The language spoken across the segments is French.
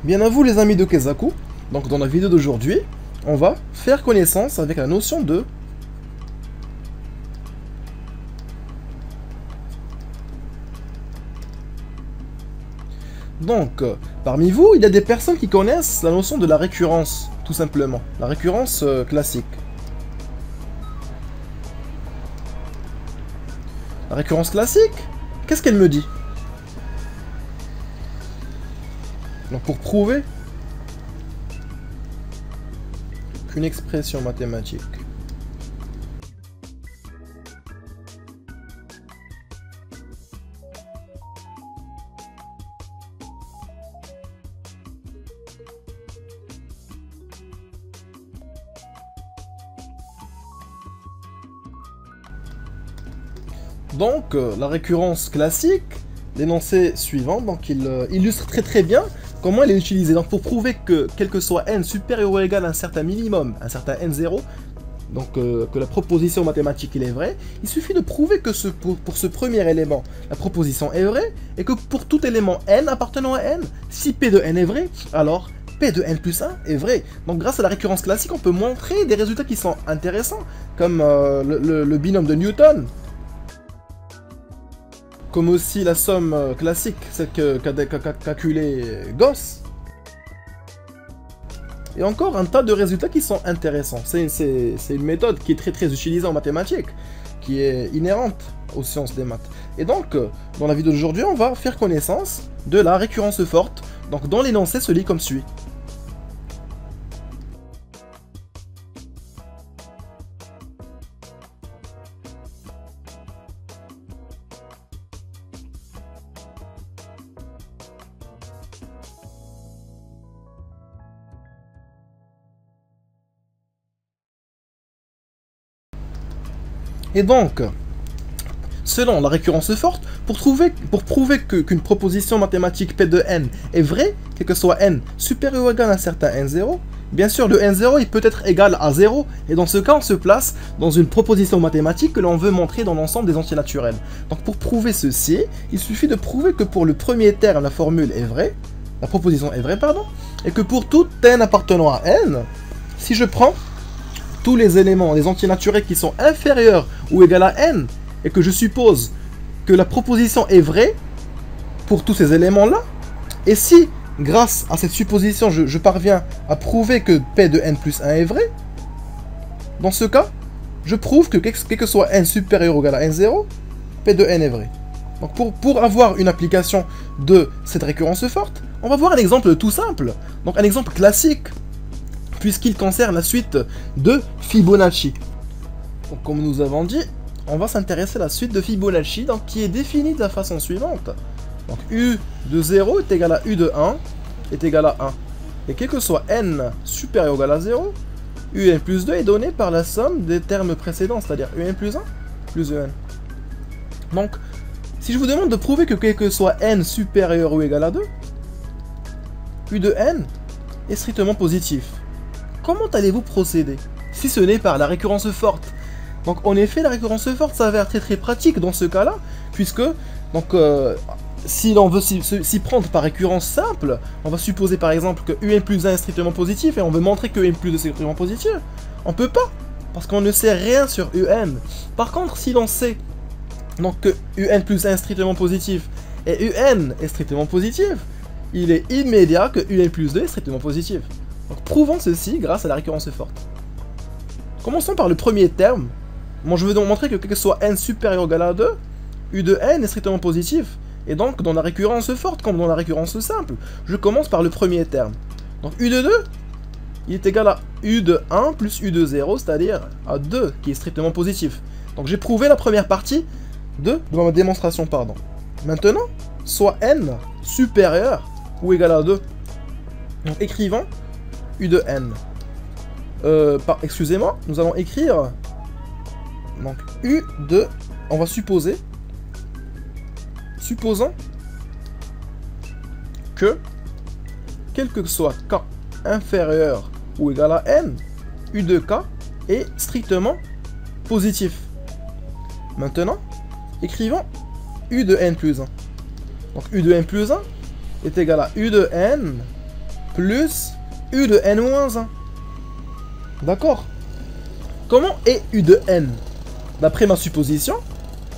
Bien à vous les amis de Kezaku. Donc dans la vidéo d'aujourd'hui, on va faire connaissance avec la notion de parmi vous, il y a des personnes qui connaissent la notion de la récurrence, tout simplement. La récurrence classique. La récurrence classique, qu'est-ce qu'elle me dit? Donc pour prouver qu'une expression mathématique la récurrence classique, l'énoncé suivant, donc il illustre très bien comment elle est utilisée. Donc pour prouver que quel que soit n supérieur ou égal à un certain minimum, un certain n0, donc que la proposition mathématique il est vrai, il suffit de prouver que pour ce premier élément, la proposition est vraie, et que pour tout élément n appartenant à n, si p de n est vrai, alors p de n plus 1 est vrai. Donc grâce à la récurrence classique, on peut montrer des résultats qui sont intéressants, comme le binôme de Newton, comme aussi la somme classique, celle qu'a calculé Gauss. Et encore un tas de résultats qui sont intéressants. C'est une méthode qui est très utilisée en mathématiques, qui est inhérente aux sciences des maths. Et donc, dans la vidéo d'aujourd'hui, on va faire connaissance de la récurrence forte, donc dont l'énoncé se lit comme suit. Et donc, selon la récurrence forte, pour prouver qu'une proposition mathématique P de n est vraie, quel que soit n supérieur ou égal à un certain n0, bien sûr le n0 il peut être égal à 0, et dans ce cas on se place dans une proposition mathématique que l'on veut montrer dans l'ensemble des entiers naturels. Donc pour prouver ceci, il suffit de prouver que pour le premier terme la formule est vraie, la proposition est vraie, pardon, et que pour tout n appartenant à n, si je prends tous les éléments, les entiers naturels qui sont inférieurs ou égaux à n, et que je suppose que la proposition est vraie pour tous ces éléments-là, et si, grâce à cette supposition, je parviens à prouver que p de n plus 1 est vrai, dans ce cas, je prouve que quel que soit n supérieur ou égal à n0, p de n est vrai. Donc pour avoir une application de cette récurrence forte, on va voir un exemple tout simple, donc un exemple classique, puisqu'il concerne la suite de Fibonacci. Donc, comme nous avons dit, on va s'intéresser à la suite de Fibonacci, donc, qui est définie de la façon suivante. Donc U de 0 est égal à U de 1 est égal à 1. Et quel que soit n supérieur ou égal à 0, Un plus 2 est donné par la somme des termes précédents, c'est-à-dire Un plus 1 plus Un. Donc, si je vous demande de prouver que quel que soit n supérieur ou égal à 2, U de n est strictement positif. Comment allez-vous procéder, si ce n'est par la récurrence forte? Donc en effet, la récurrence forte s'avère très pratique dans ce cas-là, puisque si l'on veut s'y prendre par récurrence simple, on va supposer par exemple que Un plus 1 est strictement positif, et on veut montrer que Un plus 2 est strictement positif. On peut pas, parce qu'on ne sait rien sur Un. Par contre, si l'on sait donc, que Un plus 1 est strictement positif, et Un est strictement positif, il est immédiat que Un plus 2 est strictement positif. Donc prouvons ceci grâce à la récurrence forte. Commençons par le premier terme. Moi je veux donc montrer que quel que soit n supérieur ou égal à 2, U de n est strictement positif. Et donc dans la récurrence forte comme dans la récurrence simple, je commence par le premier terme. Donc U de 2, il est égal à U de 1 plus U de 0, c'est-à-dire à 2 qui est strictement positif. Donc j'ai prouvé la première partie de ma démonstration, pardon. Maintenant, soit n supérieur ou égal à 2. Donc écrivons U de n. Excusez-moi, nous allons écrire donc U de... On va supposer... Supposons que quel que soit k inférieur ou égal à n, U de k est strictement positif. Maintenant, écrivons U de n plus 1. Donc U de n plus 1 est égal à U de n plus U de n moins 1. D'accord? Comment est U de n? D'après ma supposition,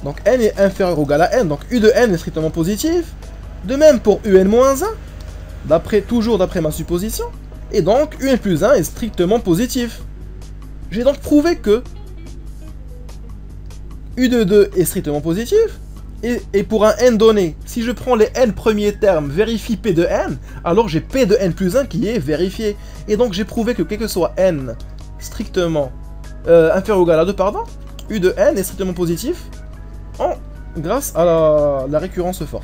donc n est inférieur ou égal à n, donc U de n est strictement positif. De même pour UN-1, toujours d'après ma supposition. Et donc UN plus 1 est strictement positif. J'ai donc prouvé que U de 2 est strictement positif. Et pour un n donné, si je prends les n premiers termes, vérifie P de n, alors j'ai P de n plus 1 qui est vérifié. Et donc j'ai prouvé que quel que soit n strictement inférieur ou égal à 2, pardon, U de n est strictement positif grâce à la récurrence forte.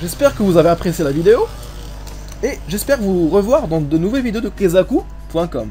J'espère que vous avez apprécié la vidéo, et j'espère vous revoir dans de nouvelles vidéos de kezaku.com.